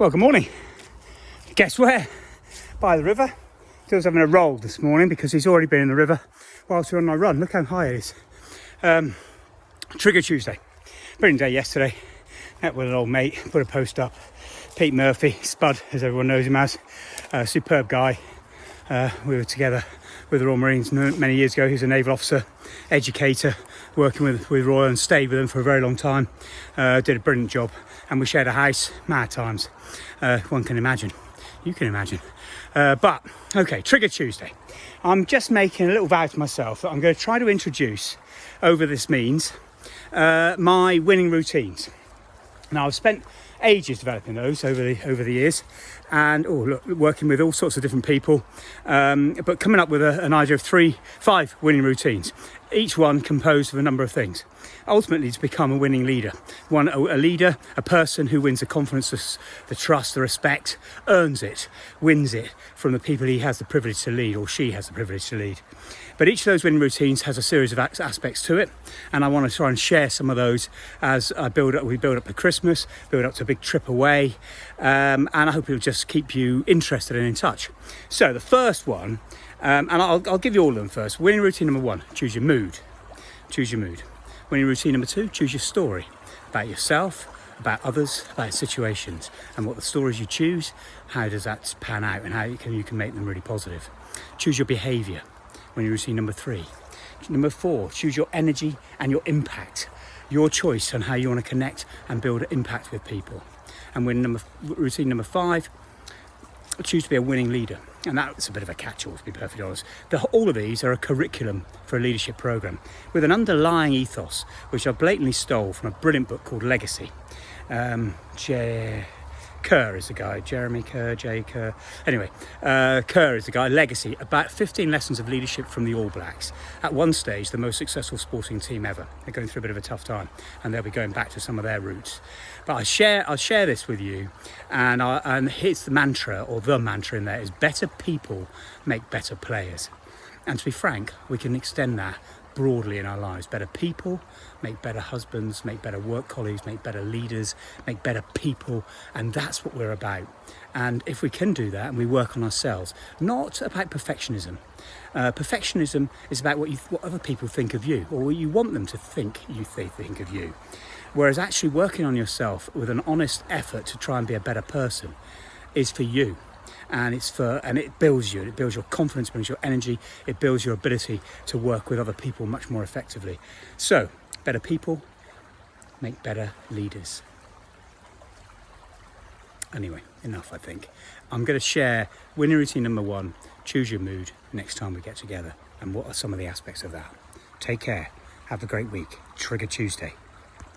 Well, good morning. Guess where? By the river. Phil's having a roll this morning because he's already been in the river whilst we're on our run. Look how high it is. Trigger Tuesday. Brilliant day yesterday. Met with an old mate, put a post up. Pete Murphy, Spud, as everyone knows him as. Superb guy. We were together with the Royal Marines many years ago. He was a naval officer, educator, working with Royal, and stayed with them for a very long time. Did a brilliant job, and we shared a house. Mad times. One can imagine. You can imagine. But okay, Trigger Tuesday. I'm just making a little vow to myself that I'm going to try to introduce over this means my winning routines. Now, I've spent ages developing those over the years, and working with all sorts of different people, but coming up with an idea of 5 winning routines, each one composed of a number of things, ultimately to become a winning leader. A leader, a person who wins the confidence, the trust, the respect, earns it, wins it from the people he has the privilege to lead, or she has the privilege to lead. But each of those winning routines has a series of aspects to it, and I want to try and share some of those as we build up to Christmas, build up to a big trip away, and I hope it'll just keep you interested and in touch. So the first one, and I'll give you all of them first. Winning routine number 1, choose your mood. Choose your mood. Winning routine number 2, choose your story about yourself, about others, about situations, and what the stories you choose, how does that pan out, and how you can make them really positive. Choose your behaviour. Winning routine number 3. Number 4, choose your energy and your impact. Your choice on how you want to connect and build impact with people. And routine number 5, choose to be a winning leader. And that's a bit of a catch-all, to be perfectly honest. All of these are a curriculum for a leadership programme with an underlying ethos, which I blatantly stole from a brilliant book called Legacy. Kerr is the guy, Jeremy Kerr, Jay Kerr. Anyway, Kerr is the guy, Legacy, about 15 lessons of leadership from the All Blacks. At one stage, the most successful sporting team ever. They're going through a bit of a tough time, and they'll be going back to some of their roots. But I'll share this with you, and here's the mantra, or the mantra in there, is better people make better players. And to be frank, we can extend that broadly in our lives. Better people make better husbands, make better work colleagues, make better leaders, make better people, and that's what we're about. And if we can do that and we work on ourselves, not about perfectionism. Perfectionism is about what other people think of you, or what you want them to think they think of you. Whereas actually working on yourself with an honest effort to try and be a better person is for you. And it builds you. It builds your confidence, builds your energy. It builds your ability to work with other people much more effectively. So, better people make better leaders. Anyway, enough, I think. I'm going to share winning routine number 1, choose your mood, next time we get together. And what are some of the aspects of that? Take care. Have a great week. Trigger Tuesday.